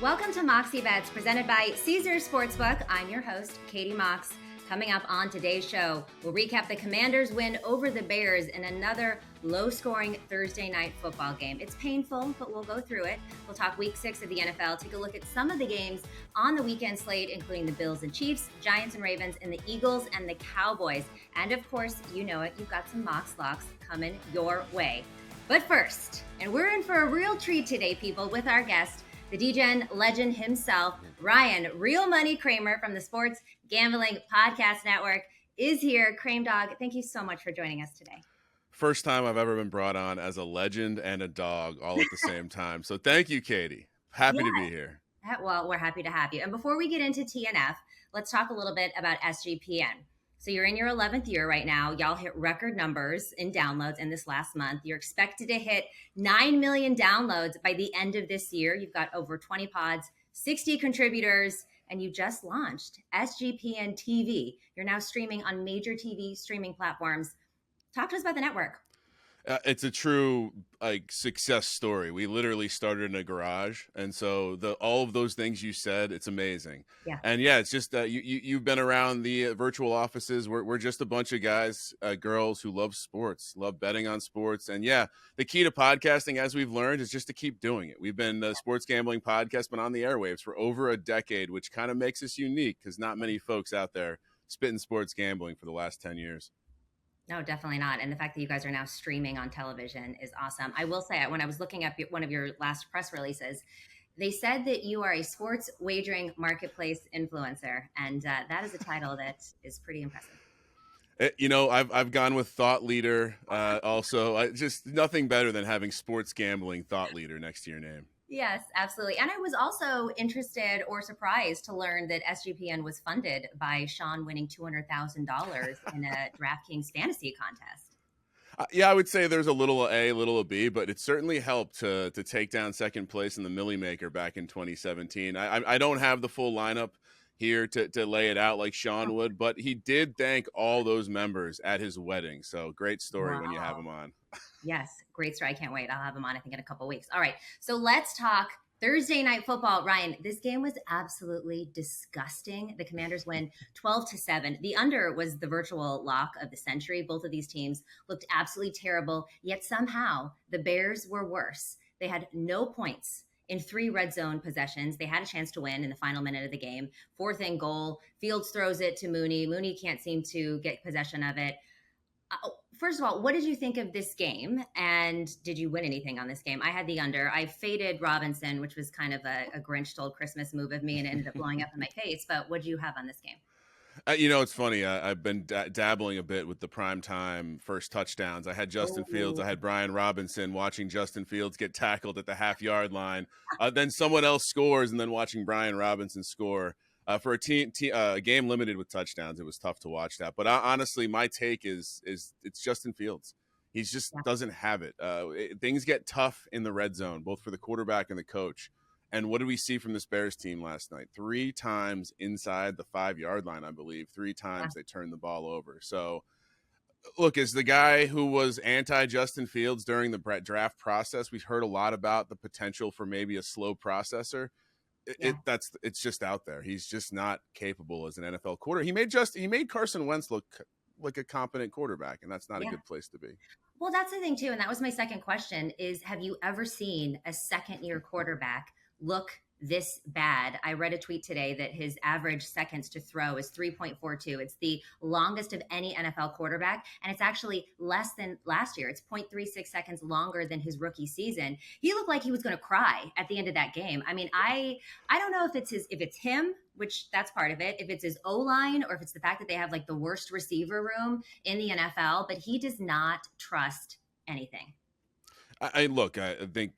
Welcome to Moxie Bets, presented by Caesars Sportsbook. I'm your host, Katie Mox. Coming up on today's show, we'll recap the Commanders' win over the Bears in another low-scoring Thursday night football game. It's painful, but we'll go through it. We'll talk Week 6 of the NFL, take a look at some of the games on the weekend slate, including the Bills and Chiefs, Giants and Ravens, and the Eagles and the Cowboys. And of course, you know it, you've got some Mox Locks coming your way. But first, and we're in for a real treat today, people, with our guest, the DGen legend himself, Ryan Real Money Kramer from the Sports Gambling Podcast Network is here. Crame Dog, thank you so much for joining us today. First time I've ever been brought on as a legend and a dog all at the same time. So thank you, Katie. Happy to be here. Well, we're happy to have you. And before we get into TNF, let's talk a little bit about SGPN. So you're in your 11th year right now. Y'all hit record numbers in downloads in this last month. You're expected to hit 9 million downloads by the end of this year. You've got over 20 pods, 60 contributors, and you just launched SGPN TV. You're now streaming on major TV streaming platforms. Talk to us about the network. It's a true success story. We literally started in a garage, and so all of those things you said, it's amazing. Yeah. And yeah, it's just you've been around the virtual offices. We're just a bunch of guys, girls who love sports, love betting on sports, and yeah, the key to podcasting, as we've learned, is just to keep doing it. We've been a sports gambling podcast, been on the airwaves for over a decade, which kind of makes us unique because not many folks out there spitting sports gambling for the last 10 years. No, definitely not. And the fact that you guys are now streaming on television is awesome. I will say, when I was looking up one of your last press releases, they said that you are a sports wagering marketplace influencer. And that is a title that is pretty impressive. I've gone with thought leader. Also, just nothing better than having sports gambling thought leader next to your name. Yes, absolutely. And I was also interested or surprised to learn that SGPN was funded by Sean winning $200,000 in a DraftKings fantasy contest. Yeah, I would say there's a little A, a little B, but it certainly helped to take down second place in the Millie Maker back in 2017. I don't have the full lineup here to lay it out like Sean would, but he did thank all those members at his wedding. So great story when you have him on. Yes, great story. I can't wait. I'll have him on, I think, in a couple weeks. All right, so let's talk Thursday night football. Ryan, this game was absolutely disgusting. The Commanders win 12-7. The under was the virtual lock of the century. Both of these teams looked absolutely terrible, yet somehow the Bears were worse. They had no points in 3 red zone possessions. They had a chance to win in the final minute of the game. 4th and goal. Fields throws it to Mooney. Mooney can't seem to get possession of it. First of all, what did you think of this game? And did you win anything on this game? I had the under. I faded Robinson, which was kind of a Grinch stole Christmas move of me, and it ended up blowing up in my face. But what did you have on this game? It's funny. I've been dabbling a bit with the primetime first touchdowns. I had Justin Fields. I had Brian Robinson, watching Justin Fields get tackled at the half-yard line. Then someone else scores, and then watching Brian Robinson score. For a game limited with touchdowns, it was tough to watch that. But honestly, my take is it's Justin Fields. He just doesn't have it. Things get tough in the red zone, both for the quarterback and the coach. And what did we see from this Bears team last night? 3 times inside the 5-yard line, I believe. 3 times they turned the ball over. So, look, as the guy who was anti-Justin Fields during the draft process, we've heard a lot about the potential for maybe a slow processor. It's just out there. He's just not capable as an NFL quarterback. He made Carson Wentz look like a competent quarterback, and that's not a good place to be. Well, that's the thing too, and that was my second question: is have you ever seen a second-year quarterback look this bad? I read a tweet today that his average seconds to throw is 3.42. It's the longest of any NFL quarterback, and it's actually less than last year. It's 0.36 seconds longer than his rookie season. He looked like he was going to cry at the end of that game. I mean, I don't know if it's him, which that's part of it, if it's his O-line or if it's the fact that they have like the worst receiver room in the NFL, but he does not trust anything. I think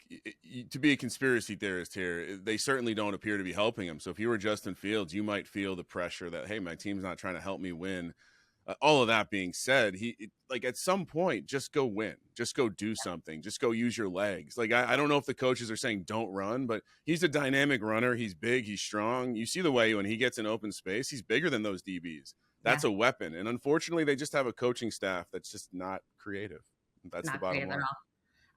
to be a conspiracy theorist here, they certainly don't appear to be helping him. So if you were Justin Fields, you might feel the pressure that, hey, my team's not trying to help me win. All of that being said, at some point, just go win, just go do something, just go use your legs. I don't know if the coaches are saying don't run, but he's a dynamic runner. He's big, he's strong. You see the way when he gets in open space, he's bigger than those DBs. That's a weapon. And unfortunately, they just have a coaching staff that's just not creative. That's the bottom line.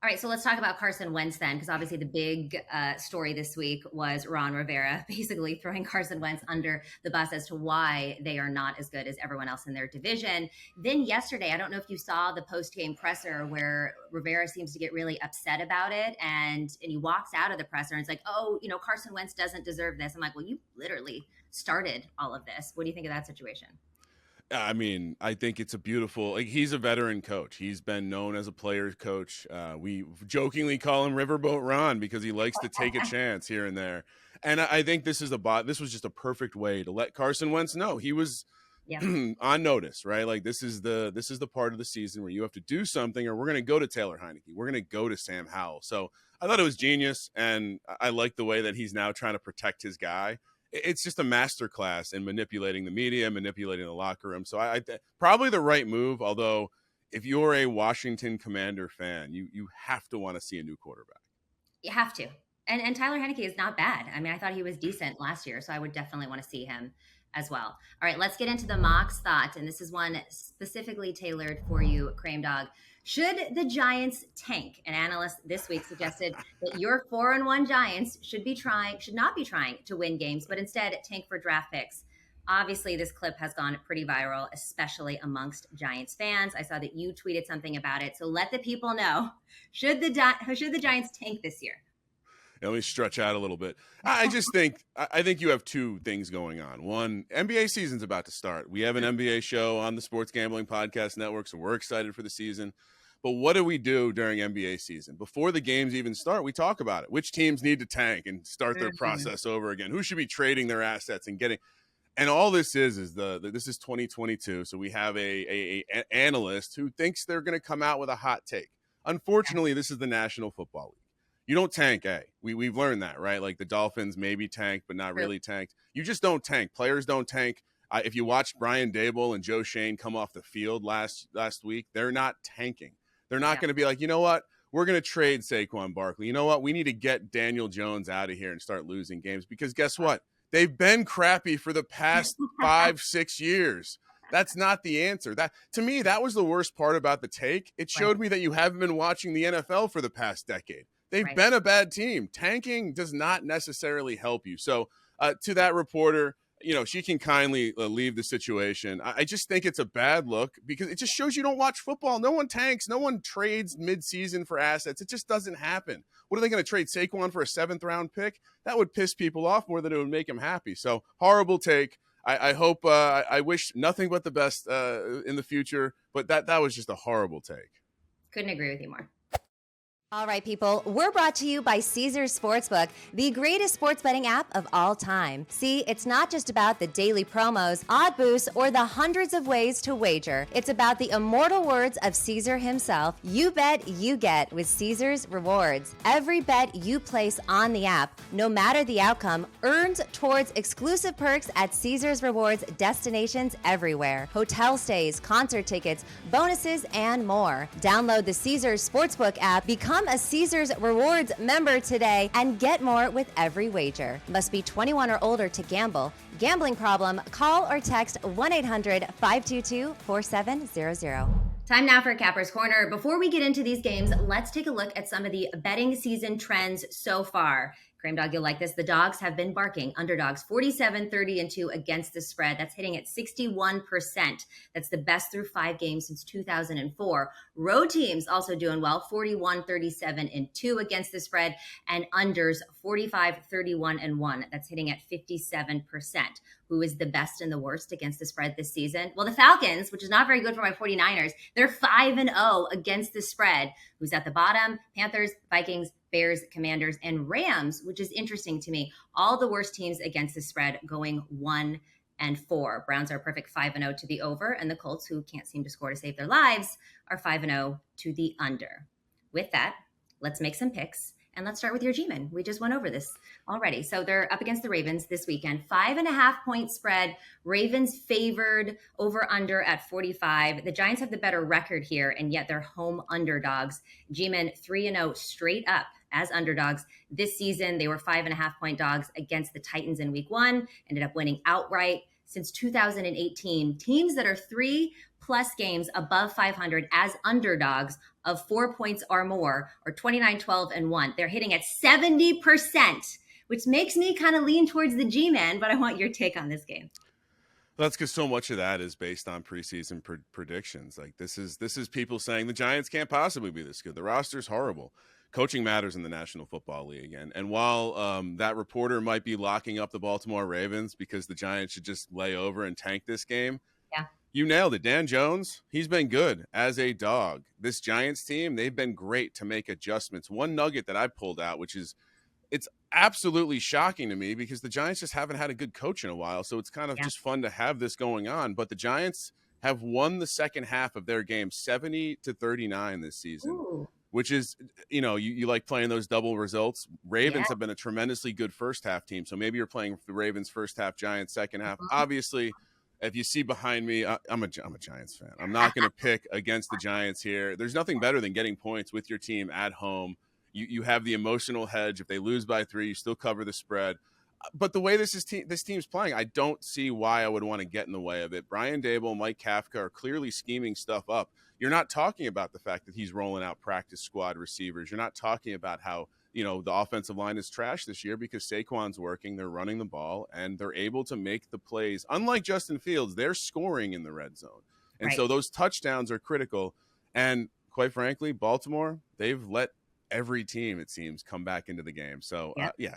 All right, so let's talk about Carson Wentz then, because obviously the big story this week was Ron Rivera basically throwing Carson Wentz under the bus as to why they are not as good as everyone else in their division. Then yesterday, I don't know if you saw the post-game presser where Rivera seems to get really upset about it, and he walks out of the presser and it's like, oh, Carson Wentz doesn't deserve this. I'm like, well, you literally started all of this. What do you think of that situation? I mean, I think it's a beautiful, he's a veteran coach. He's been known as a player's coach. We jokingly call him Riverboat Ron because he likes to take a chance here and there. And I think this was just a perfect way to let Carson Wentz know he was on notice, right? Like this is the part of the season where you have to do something, or we're going to go to Taylor Heineke. We're going to go to Sam Howell. So I thought it was genius, and I like the way that he's now trying to protect his guy. It's just a masterclass in manipulating the media, manipulating the locker room. So I probably the right move. Although, if you're a Washington Commander fan, you have to want to see a new quarterback. You have to. And Tyler Heineke is not bad. I mean, I thought he was decent last year, so I would definitely want to see him as well. All right, let's get into the Mox thought, and this is one specifically tailored for you, Crame Dog. Should the Giants tank? An analyst this week suggested that your 4-1 Giants should not be trying to win games, but instead tank for draft picks. Obviously, this clip has gone pretty viral, especially amongst Giants fans. I saw that you tweeted something about it, so let the people know. Should the Giants tank this year? Let me stretch out a little bit. I think you have two things going on. One, NBA season's about to start. We have an NBA show on the Sports Gambling Podcast Network, so we're excited for the season. But what do we do during NBA season? Before the games even start, we talk about it. Which teams need to tank and start their process over again? Who should be trading their assets and getting – and all this is this is 2022, so we have a analyst who thinks they're going to come out with a hot take. Unfortunately, this is the National Football League. You don't tank, We've learned that, right? Like the Dolphins maybe tanked, but not really tanked. You just don't tank. Players don't tank. If you watched Brian Dable and Joe Shane come off the field last week, they're not tanking. They're not going to be like, you know what? We're going to trade Saquon Barkley. You know what? We need to get Daniel Jones out of here and start losing games because guess what? They've been crappy for the past 5-6 years. That's not the answer. That to me, that was the worst part about the take. It showed me that you haven't been watching the NFL for the past decade. They've been a bad team. Tanking does not necessarily help you. So to that reporter, she can kindly leave the situation. I just think it's a bad look because it just shows you don't watch football. No one tanks. No one trades midseason for assets. It just doesn't happen. What are they going to trade Saquon for a 7th-round pick? That would piss people off more than it would make them happy. So horrible take. I hope I wish nothing but the best in the future, but that was just a horrible take. Couldn't agree with you more. All right, people, we're brought to you by Caesars Sportsbook, the greatest sports betting app of all time. See, it's not just about the daily promos, odd boosts, or the hundreds of ways to wager. It's about the immortal words of Caesar himself. You bet, you get with Caesars Rewards. Every bet you place on the app, no matter the outcome, earns towards exclusive perks at Caesars Rewards destinations everywhere. Hotel stays, concert tickets, bonuses, and more. Download the Caesars Sportsbook app, become a Caesars Rewards member today and get more with every wager. Must be 21 or older to gamble. Gambling problem? Call or text 1-800-522-4700. Time now for Capper's Corner. Before we get into these games, let's take a look at some of the betting season trends so far. Crame Dog, you'll like this. The dogs have been barking. Underdogs 47, 30, and 2 against the spread. That's hitting at 61%. That's the best through 5 games since 2004. Road teams also doing well. 41, 37, and 2 against the spread. And unders 45, 31, and 1. That's hitting at 57%. Who is the best and the worst against the spread this season? Well, the Falcons, which is not very good for my 49ers, they're 5-0 against the spread. Who's at the bottom? Panthers, Vikings, Bears, Commanders, and Rams, which is interesting to me. All the worst teams against the spread going 1-4. Browns are perfect 5-0 to the over, and the Colts, who can't seem to score to save their lives, are 5-0 to the under. With that, let's make some picks. And let's start with your G-Men. We just went over this already. So they're up against the Ravens this weekend. 5.5-point spread. Ravens favored over under at 45. The Giants have the better record here, and yet they're home underdogs. G-Men 3-0 straight up as underdogs. This season, they were 5.5-point dogs against the Titans in week 1, ended up winning outright. Since 2018, teams that are 3+ plus games above 500 as underdogs of 4 points or more, or 29, 12, and 1. They're hitting at 70%, which makes me kind of lean towards the G-Man, but I want your take on this game. That's because so much of that is based on preseason predictions. Like this is people saying the Giants can't possibly be this good. The roster's horrible. Coaching matters in the National Football League. And while that reporter might be locking up the Baltimore Ravens because the Giants should just lay over and tank this game, yeah, you nailed it. Dan Jones, he's been good as a dog. This Giants team, they've been great to make adjustments. One nugget that I pulled out, which is it's absolutely shocking to me because the Giants just haven't had a good coach in a while. So it's kind of just fun to have this going on. But the Giants have won the second half of their game 70-39 this season. Ooh. Which is, you like playing those double results. Ravens have been a tremendously good first half team. So maybe you're playing the Ravens first half, Giants second half. Obviously, if you see behind me, I'm a Giants fan. I'm not going to pick against the Giants here. There's nothing better than getting points with your team at home. You have the emotional hedge. If they lose by 3, you still cover the spread. But the way this team's playing, I don't see why I would want to get in the way of it. Brian Daboll, Mike Kafka are clearly scheming stuff up. You're not talking about the fact that he's rolling out practice squad receivers. You're not talking about how, the offensive line is trash this year because Saquon's working, they're running the ball, and they're able to make the plays. Unlike Justin Fields, they're scoring in the red zone. And so those touchdowns are critical. And quite frankly, Baltimore, they've let every team, it seems, come back into the game. So,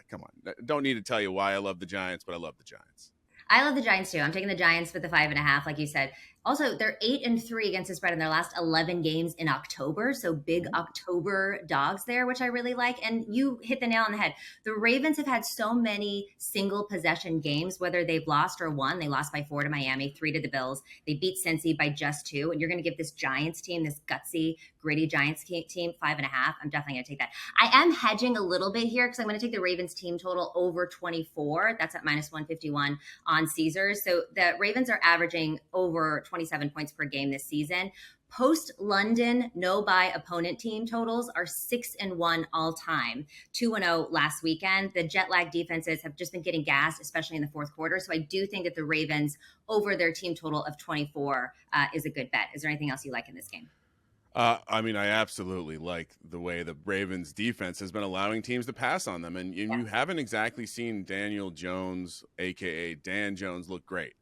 come on. Don't need to tell you why I love the Giants, but I love the Giants. I love the Giants too. I'm taking the Giants with the 5.5, like you said. Also, they're 8-3 against the spread in their last 11 games in October. So big October dogs there, which I really like. And you hit the nail on the head. The Ravens have had so many single possession games, whether they've lost or won. They lost by 4 to Miami, 3 to the Bills. They beat Cincy by just 2. And you're going to give this Giants team, this gutsy, gritty Giants team, 5.5. I'm definitely going to take that. I am hedging a little bit here because I'm going to take the Ravens team total over 24. That's at minus 151 on Caesars. So the Ravens are averaging over 27 points per game this season. Post London no buy opponent team totals are 6-1 all time, 2-0 last weekend. The jet lag defenses have just been getting gassed, especially in the fourth quarter. So I do think that the Ravens over their team total of 24 is a good bet. Is there anything else you like in this game? I absolutely like the way the Ravens defense has been allowing teams to pass on them. And you haven't exactly seen Daniel Jones, a.k.a. Dan Jones, look great.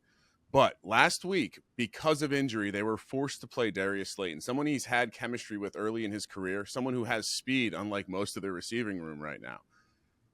But last week, because of injury, they were forced to play Darius Slayton, someone he's had chemistry with early in his career, someone who has speed, unlike most of their receiving room right now.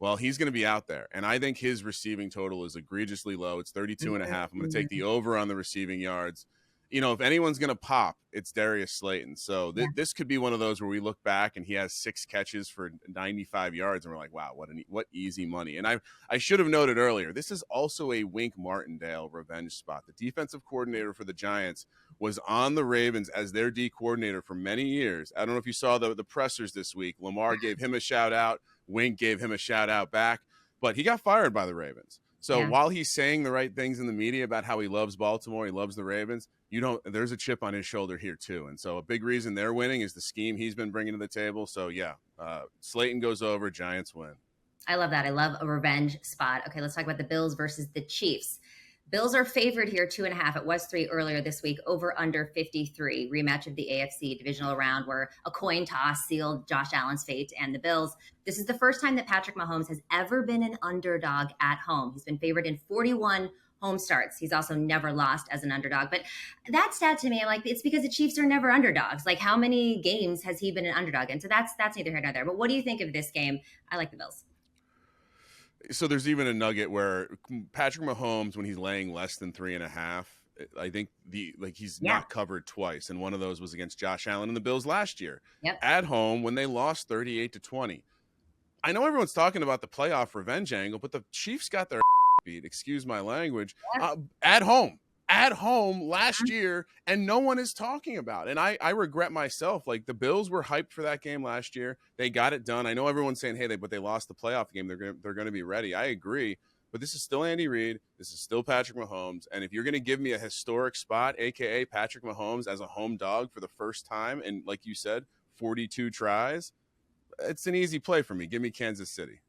Well, he's going to be out there. And I think his receiving total is egregiously low. It's 32.5. I'm going to take the over on the receiving yards. If anyone's going to pop, it's Darius Slayton. So this could be one of those where we look back and he has 6 catches for 95 yards. And we're like, wow, what easy money. And I should have noted earlier, this is also a Wink Martindale revenge spot. The defensive coordinator for the Giants was on the Ravens as their D coordinator for many years. I don't know if you saw the pressers this week. Lamar gave him a shout out. Wink gave him a shout out back, but he got fired by the Ravens. So while he's saying the right things in the media about how he loves Baltimore, he loves the Ravens, there's a chip on his shoulder here too. And so a big reason they're winning is the scheme he's been bringing to the table. So Slayton goes over, Giants win. I love that. I love a revenge spot. Okay, let's talk about the Bills versus the Chiefs. Bills are favored here 2.5. It was 3 earlier this week, over under 53. Rematch of the AFC divisional round where a coin toss sealed Josh Allen's fate and the Bills. This is the first time that Patrick Mahomes has ever been an underdog at home. He's been favored in 41 home starts. He's also never lost as an underdog. But that stat to me, I'm like, it's because the Chiefs are never underdogs. Like, how many games has he been an underdog? And so that's neither here nor there. But what do you think of this game? I like the Bills. So there's even a nugget where Patrick Mahomes, when he's laying less than 3.5, I think he's not covered twice. And one of those was against Josh Allen and the Bills last year at home when they lost 38-20. I know everyone's talking about the playoff revenge angle, but the Chiefs got their beat, excuse my language, at home last year, and no one is talking about it. And I regret myself. Like, the Bills were hyped for that game last year. They got it done. I know everyone's saying, hey, but they lost the playoff game. They're going to be ready. I agree. But this is still Andy Reid. This is still Patrick Mahomes. And if you're going to give me a historic spot, a.k.a. Patrick Mahomes as a home dog for the first time in, like you said, 42 tries, it's an easy play for me. Give me Kansas City.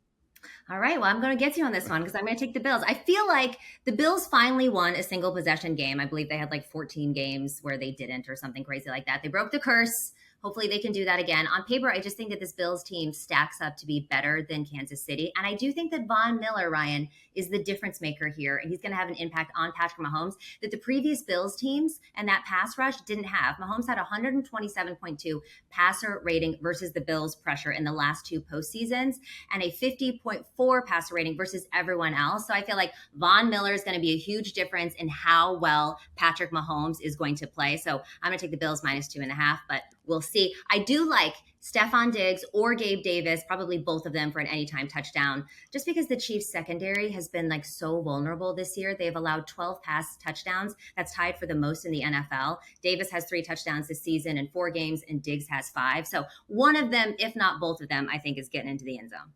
All right. Well, I'm going to get you on this one because I'm going to take the Bills. I feel like the Bills finally won a single possession game. I believe they had like 14 games where they didn't or something crazy like that. They broke the curse. Hopefully they can do that again. On paper, I just think that this Bills team stacks up to be better than Kansas City. And I do think that Von Miller, Ryan, is the difference maker here. And he's going to have an impact on Patrick Mahomes that the previous Bills teams and that pass rush didn't have. Mahomes had 127.2 passer rating versus the Bills pressure in the last two postseasons and a 50.4 passer rating versus everyone else. So I feel like Von Miller is going to be a huge difference in how well Patrick Mahomes is going to play. So I'm going to take the Bills -2.5, but we'll see. I do like Stephon Diggs or Gabe Davis, probably both of them for an anytime touchdown, just because the Chiefs secondary has been like so vulnerable this year. They've allowed 12 pass touchdowns. That's tied for the most in the NFL. Davis has 3 touchdowns this season in 4 games, and Diggs has 5. So one of them, if not both of them, I think is getting into the end zone.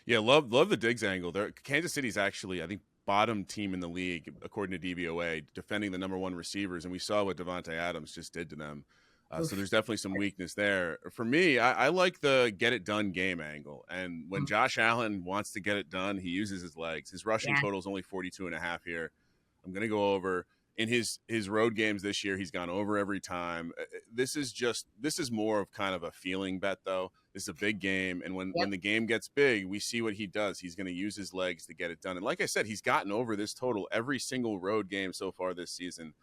Yeah, love the Diggs angle. Kansas City's actually, I think, bottom team in the league, according to DVOA, defending the number 1 receivers, and we saw what Devontae Adams just did to them. So there's definitely some weakness there. For me, I like the get-it-done game angle. And when Josh Allen wants to get it done, he uses his legs. His rushing total is only 42.5 here. I'm going to go over. In his road games this year, he's gone over every time. This is more of kind of a feeling bet, though. This is a big game, and when the game gets big, we see what he does. He's going to use his legs to get it done. And like I said, he's gotten over this total every single road game so far this season.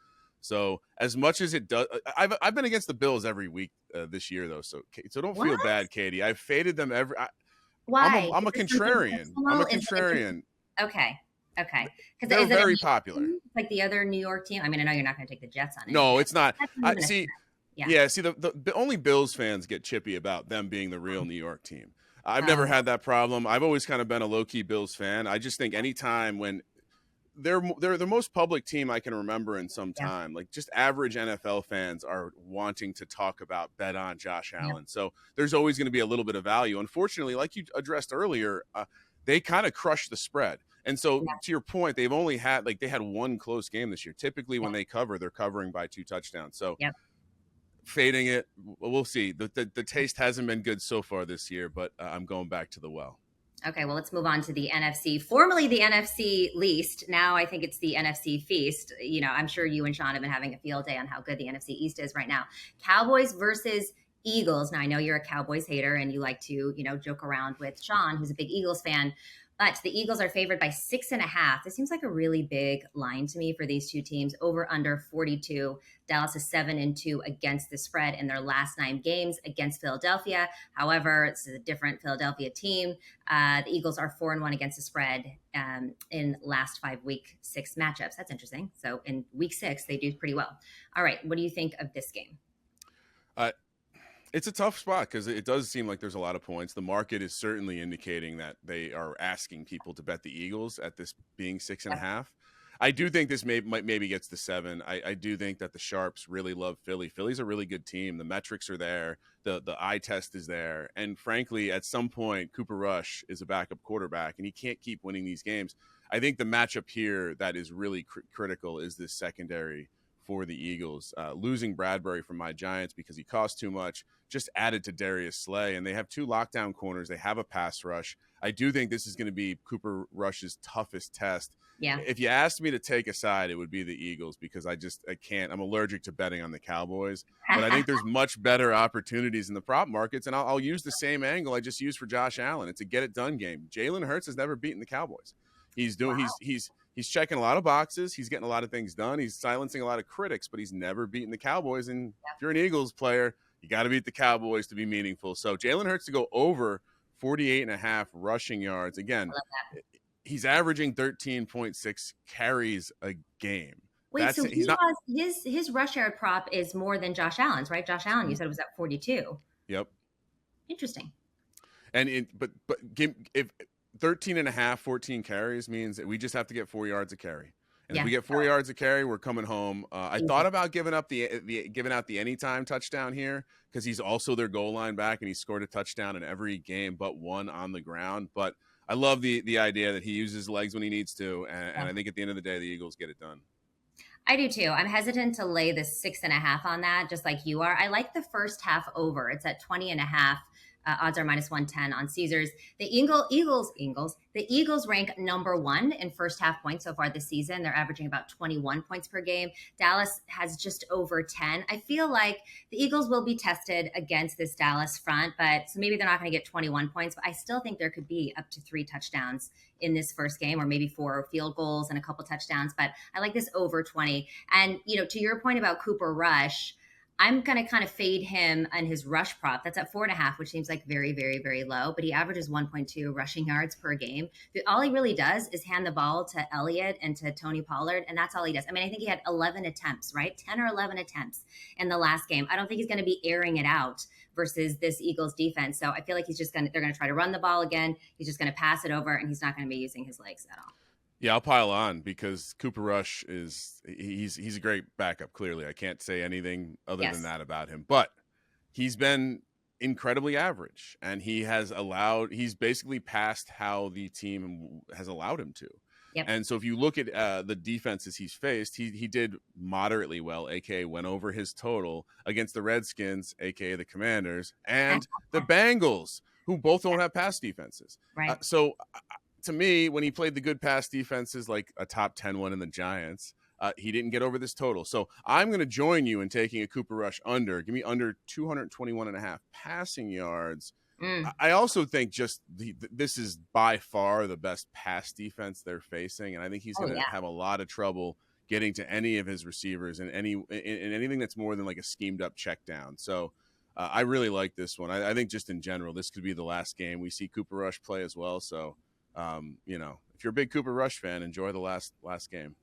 So as much as it does, I've been against the Bills every week this year, though. So don't feel bad, Katie. I've faded them every. Why? I'm a contrarian. I'm a contrarian. Okay. They're very popular. Like the other New York team. I mean, I know you're not going to take the Jets on it. No, it's not. See, the only Bills fans get chippy about them being the real New York team. I've never had that problem. I've always kind of been a low-key Bills fan. I just think anytime when they're the most public team I can remember in some time. Like just average NFL fans are wanting to talk about bet on Josh Allen. So there's always going to be a little bit of value. Unfortunately, like you addressed earlier, they kind of crushed the spread. And so to your point, they've only had they had 1 close game this year. Typically when they cover, they're covering by 2 touchdowns. So fading it, we'll see. The taste hasn't been good so far this year, but I'm going back to the well. Okay, well, let's move on to the NFC. Formerly the NFC least. Now I think it's the NFC feast. You know, I'm sure you and Sean have been having a field day on how good the NFC East is right now. Cowboys versus Eagles. Now, I know you're a Cowboys hater and you like to, joke around with Sean, who's a big Eagles fan. But the Eagles are favored by 6.5. This seems like a really big line to me for these two teams. Over under 42. Dallas is 7-2 against the spread in their last 9 games against Philadelphia. However, this is a different Philadelphia team. The Eagles are 4-1 against the spread in last 5 week 6 matchups. That's interesting. So in week 6, they do pretty well. All right, what do you think of this game? It's a tough spot because it does seem like there's a lot of points. The market is certainly indicating that they are asking people to bet the Eagles at this being 6.5. I do think this maybe gets to 7. I do think that the Sharps really love Philly. Philly's a really good team. The metrics are there. The eye test is there. And frankly, at some point, Cooper Rush is a backup quarterback, and he can't keep winning these games. I think the matchup here that is really critical is this secondary for the Eagles. Losing Bradbury from my Giants because he cost too much just added to Darius Slay, and they have 2 lockdown corners. They have a pass rush. I do think this is going to be Cooper Rush's toughest test. Yeah. If you asked me to take a side, it would be the Eagles because I can't. I'm allergic to betting on the Cowboys. But I think there's much better opportunities in the prop markets, and I'll use the same angle I just used for Josh Allen. It's a get-it-done game. Jalen Hurts has never beaten the Cowboys. He's checking a lot of boxes. He's getting a lot of things done. He's silencing a lot of critics, but he's never beaten the Cowboys. And if you're an Eagles player, you got to beat the Cowboys to be meaningful. So Jalen Hurts to go over 48.5 rushing yards. Again, he's averaging 13.6 carries a game. Wait, so his rush yard prop is more than Josh Allen's, right? Josh Allen, you said, was at 42. Yep. Interesting. And if 13.5, 14 carries means that we just have to get 4 yards a carry. And if we get 4 yards a carry, we're coming home. I thought about giving out the anytime touchdown here because he's also their goal line back, and he scored a touchdown in every game but one on the ground. But I love the idea that he uses his legs when he needs to, and I think at the end of the day, the Eagles get it done. I do too. I'm hesitant to lay the 6.5 on that, just like you are. I like the first half over. It's at 20.5. Odds are -110 on Caesars. The Eagles rank number 1 in first half points so far this season. They're averaging about 21 points per game. Dallas has just over 10. I feel like the Eagles will be tested against this Dallas front, but so maybe they're not going to get 21 points, but I still think there could be up to 3 touchdowns in this first game, or maybe 4 field goals and a couple touchdowns. But I like this over 20. And, to your point about Cooper Rush, I'm going to kind of fade him on his rush prop. That's at 4.5, which seems like very, very, very low, but he averages 1.2 rushing yards per game. All he really does is hand the ball to Elliott and to Tony Pollard, and that's all he does. I mean, I think he had 11 attempts, right? 10 or 11 attempts in the last game. I don't think he's going to be airing it out versus this Eagles defense. So I feel like they're going to try to run the ball again. He's just going to pass it over, and he's not going to be using his legs at all. Yeah, I'll pile on because Cooper Rush he's a great backup, clearly. I can't say anything other than that about him. But he's been incredibly average, and he's basically passed how the team has allowed him to. Yep. And so if you look at the defenses he's faced, he did moderately well, aka went over his total against the Redskins, aka the Commanders, and the Bengals, who both don't have pass defenses. Right. To me, when he played the good pass defenses like a top 10 one in the Giants, he didn't get over this total. So I'm going to join you in taking a Cooper Rush under. Give me under 221.5 passing yards. I also think this is by far the best pass defense they're facing, and I think he's going to have a lot of trouble getting to any of his receivers in anything that's more than like a schemed up check down. So I really like this one. I think just in general, this could be the last game we see Cooper Rush play as well. So if you're a big Cooper Rush fan, enjoy the last game.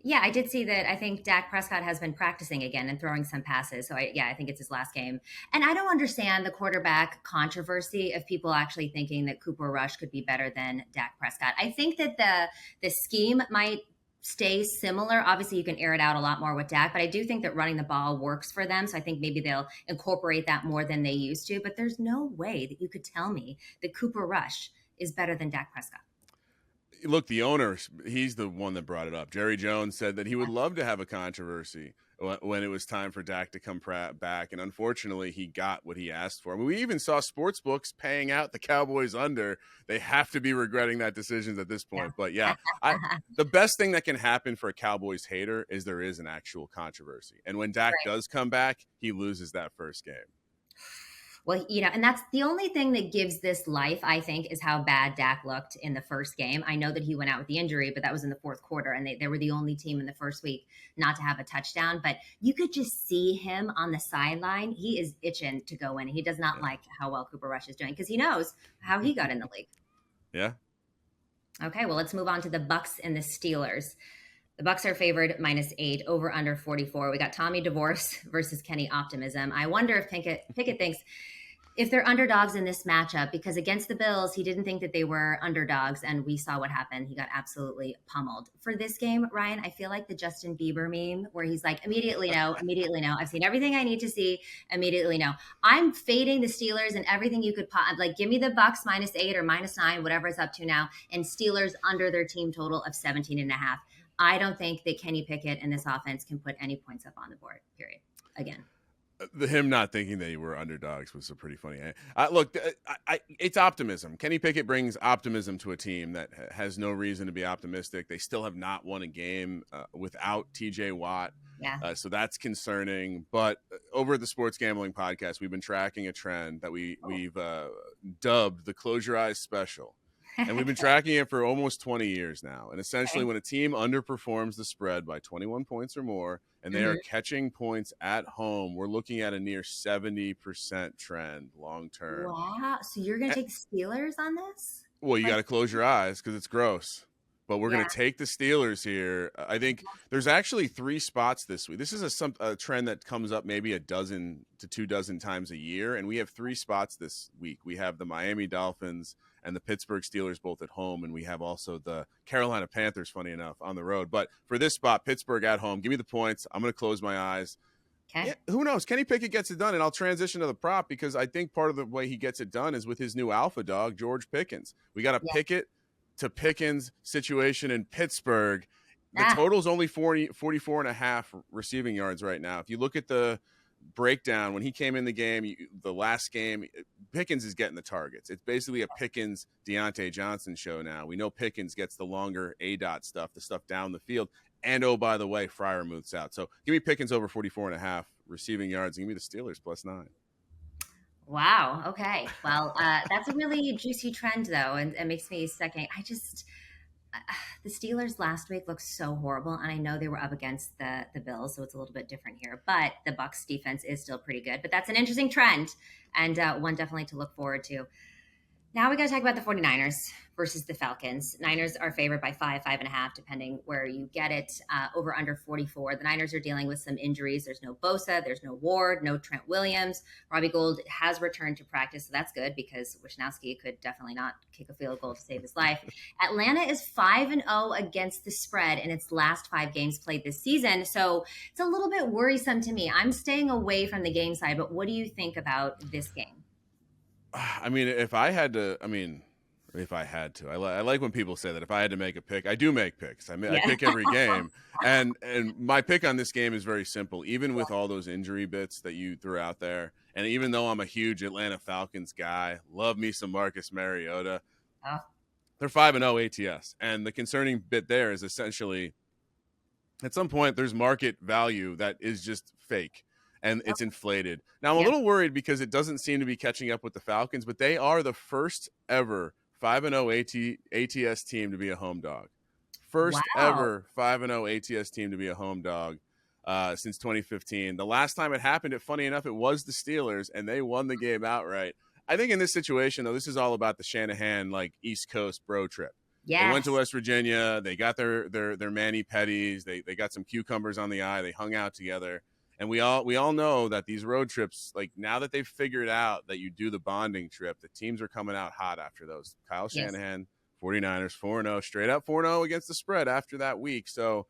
Yeah, I did see that. I think Dak Prescott has been practicing again and throwing some passes. So I think it's his last game. And I don't understand the quarterback controversy of people actually thinking that Cooper Rush could be better than Dak Prescott. I think that the scheme might stay similar. Obviously, you can air it out a lot more with Dak, but I do think that running the ball works for them. So I think maybe they'll incorporate that more than they used to. But there's no way that you could tell me that Cooper Rush is better than Dak Prescott. Look, the owner, he's the one that brought it up. Jerry Jones said that he would love to have a controversy when it was time for Dak to come back. And unfortunately, he got what he asked for. I mean, we even saw sports books paying out the Cowboys under. They have to be regretting that decision at this point. Yeah. But the best thing that can happen for a Cowboys hater is there is an actual controversy. And when Dak does come back, he loses that first game. Well, and that's the only thing that gives this life, I think, is how bad Dak looked in the first game. I know that he went out with the injury, but that was in the fourth quarter, and they were the only team in the first week not to have a touchdown. But you could just see him on the sideline. He is itching to go in. He does not like how well Cooper Rush is doing because he knows how he got in the league. Yeah. Okay, well, let's move on to the Bucs and the Steelers. The Bucs are favored -8, over under 44. We got Tommy Divorce versus Kenny Optimism. I wonder if Pickett thinks if they're underdogs in this matchup, because against the Bills, he didn't think that they were underdogs, and we saw what happened. He got absolutely pummeled. For this game, Ryan, I feel like the Justin Bieber meme where he's like, immediately no, immediately no. I've seen everything I need to see, immediately no. I'm fading the Steelers and everything you could like, give me the Bucs -8 or -9, whatever it's up to now, and Steelers under their team total of 17.5. I don't think that Kenny Pickett and this offense can put any points up on the board, period. Again. Him not thinking they were underdogs was a pretty funny. Look, it's optimism. Kenny Pickett brings optimism to a team that has no reason to be optimistic. They still have not won a game without TJ Watt. Yeah. So that's concerning. But over at the Sports Gambling Podcast, we've been tracking a trend that we've dubbed the Close Your Eyes Special. And we've been tracking it for almost 20 years now. And essentially, when a team underperforms the spread by 21 points or more, and they are catching points at home, we're looking at a near 70% trend long term. Wow. So you're going to take the Steelers on this? Well, you got to close your eyes because it's gross. But we're going to take the Steelers here. I think there's actually 3 spots this week. This is a trend that comes up maybe a dozen to 2 dozen times a year. And we have 3 spots this week. We have the Miami Dolphins and the Pittsburgh Steelers both at home. And we have also the Carolina Panthers, funny enough, on the road. But for this spot, Pittsburgh at home, give me the points. I'm going to close my eyes. Okay. Yeah, who knows? Kenny Pickett gets it done, and I'll transition to the prop because I think part of the way he gets it done is with his new alpha dog, George Pickens. We got a Pickett to Pickens situation in Pittsburgh. The total's only 44.5 receiving yards right now. If you look at the breakdown, when he came in the game, the last game, Pickens is getting the targets. It's basically a Pickens Deontay Johnson show now. We know Pickens gets the longer ADOT stuff, the stuff down the field. And, oh, by the way, Freiermuth's out. So give me Pickens over 44.5 receiving yards, and give me the Steelers +9. Wow. Okay. Well, that's a really juicy trend, though, and it makes me second. The Steelers last week looked so horrible, and I know they were up against the Bills, so it's a little bit different here. But the Bucs defense is still pretty good. But that's an interesting trend, and one definitely to look forward to. Now we got to talk about the 49ers versus the Falcons. Niners are favored by 5.5, depending where you get it, over under 44. The Niners are dealing with some injuries. There's no Bosa, there's no Ward, no Trent Williams. Robbie Gould has returned to practice, so that's good because Wisnowski could definitely not kick a field goal to save his life. Atlanta is 5-0 against the spread in its last 5 games played this season, so it's a little bit worrisome to me. I'm staying away from the game side, but what do you think about this game? I mean, I like when people say that if I had to make a pick, I do make picks. I pick every game. And my pick on this game is very simple, even with all those injury bits that you threw out there. And even though I'm a huge Atlanta Falcons guy, love me some Marcus Mariota. They're 5-0 ATS. And the concerning bit there is essentially at some point there's market value that is just fake. And it's inflated. Now, I'm a little worried because it doesn't seem to be catching up with the Falcons, but they are the first ever 5-0 ATS team to be a home dog. First ever 5-0 ATS team to be a home dog since 2015. The last time it happened, funny enough, it was the Steelers, and they won the game outright. I think in this situation, though, this is all about the Shanahan, East Coast bro trip. Yes. They went to West Virginia. They got their mani-pedis. They got some cucumbers on the eye. They hung out together. And we all know that these road trips, now that they've figured out that you do the bonding trip, the teams are coming out hot after those. Kyle Shanahan, 49ers, 4-0, straight up 4-0 against the spread after that week. So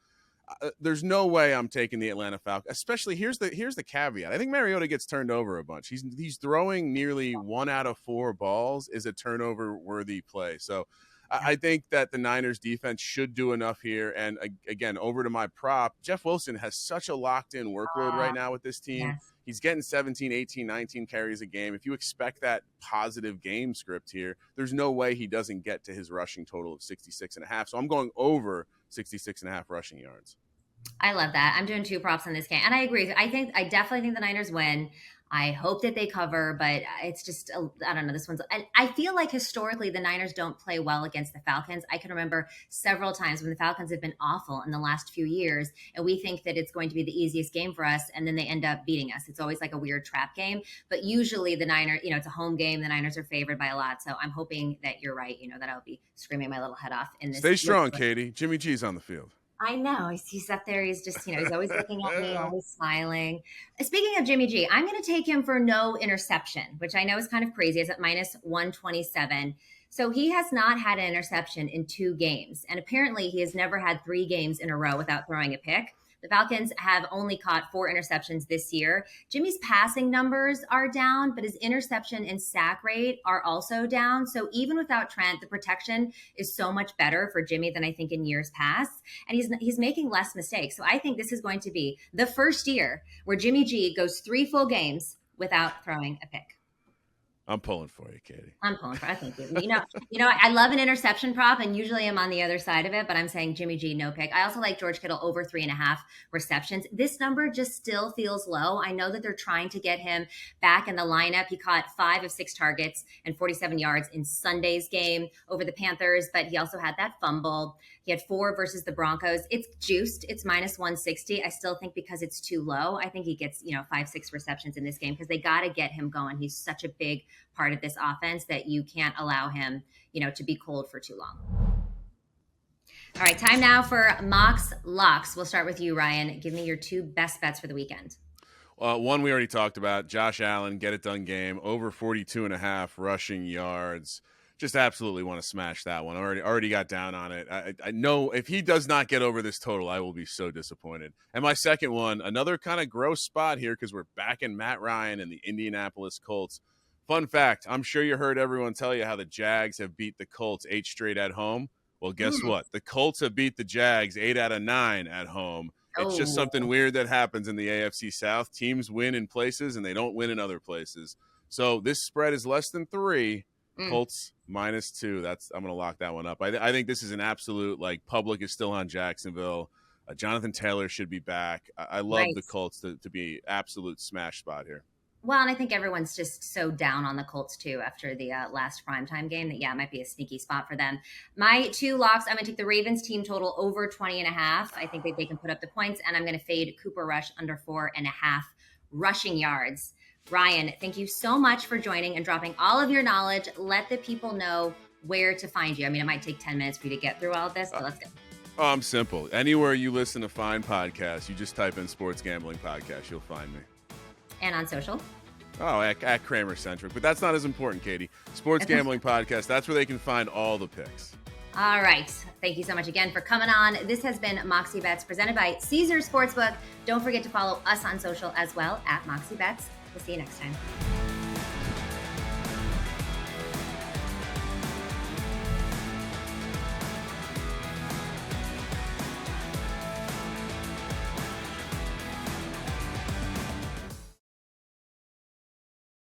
there's no way I'm taking the Atlanta Falcons. Especially here's the caveat. I think Mariota gets turned over a bunch. He's throwing nearly 1 out of 4 balls is a turnover worthy play. So I think that the Niners defense should do enough here. And again, over to my prop, Jeff Wilson has such a locked-in workload right now with this team. Yes. He's getting 17, 18, 19 carries a game. If you expect that positive game script here, there's no way he doesn't get to his rushing total of 66.5. So I'm going over 66.5 rushing yards. I love that. I'm doing 2 props in this game. And I agree. I definitely think the Niners win. I hope that they cover, but it's just, I don't know, this one's, and I feel like historically the Niners don't play well against the Falcons. I can remember several times when the Falcons have been awful in the last few years, and we think that it's going to be the easiest game for us, and then they end up beating us. It's always like a weird trap game, but usually the Niners, it's a home game. The Niners are favored by a lot, so I'm hoping that you're right, that I'll be screaming my little head off in this. Stay strong, Katie. Jimmy G's on the field. I know. He's up there. He's just, he's always looking at me, always smiling. Speaking of Jimmy G, I'm going to take him for no interception, which I know is kind of crazy. It's at -127. So he has not had an interception in 2 games. And apparently he has never had 3 games in a row without throwing a pick. The Falcons have only caught 4 interceptions this year. Jimmy's passing numbers are down, but his interception and sack rate are also down. So even without Trent, the protection is so much better for Jimmy than I think in years past. And he's making less mistakes. So I think this is going to be the first year where Jimmy G goes 3 full games without throwing a pick. I'm pulling for you, Katie. I'm pulling for you. Thank you. I love an interception prop, and usually I'm on the other side of it, but I'm saying Jimmy G, no pick. I also like George Kittle over 3.5 receptions. This number just still feels low. I know that they're trying to get him back in the lineup. He caught 5 of 6 targets and 47 yards in Sunday's game over the Panthers, but he also had that fumble. He had 4 versus the Broncos. It's juiced. It's -160. I still think because it's too low, I think he gets, 5-6 receptions in this game because they got to get him going. He's such a big part of this offense that you can't allow him, to be cold for too long. All right, time now for Mox Locks. We'll start with you, Ryan. Give me your 2 best bets for the weekend. One we already talked about, Josh Allen, get it done game, over 42.5 rushing yards. Just absolutely want to smash that one. Already got down on it. I know if he does not get over this total, I will be so disappointed. And my second one, another kind of gross spot here because we're backing Matt Ryan and the Indianapolis Colts. Fun fact, I'm sure you heard everyone tell you how the Jags have beat the Colts 8 straight at home. Well, guess what? The Colts have beat the Jags 8 out of 9 at home. It's just Oh, something weird that happens in the AFC South. Teams win in places and they don't win in other places. So this spread is less than 3. Colts -2. I'm going to lock that one up. I think this is an absolute, like, public is still on Jacksonville. Jonathan Taylor should be back. I love right. the Colts to be absolute smash spot here. Well, and I think everyone's just so down on the Colts too after the last primetime game that, it might be a sneaky spot for them. My 2 locks, I'm going to take the Ravens team total over 20.5. I think that they can put up the points, and I'm going to fade Cooper Rush under 4.5 rushing yards. Ryan, thank you so much for joining and dropping all of your knowledge. Let the people know where to find you. I mean, it might take 10 minutes for you to get through all of this, but let's go. Oh, I'm simple. Anywhere you listen to fine podcasts, you just type in Sports Gambling Podcast, you'll find me. And on social? Oh, at Kramer Centric. But that's not as important, Katie. Sports Gambling Podcast, that's where they can find all the picks. All right. Thank you so much again for coming on. This has been Moxie Bets presented by Caesars Sportsbook. Don't forget to follow us on social as well at Moxie Bets. We'll see you next time.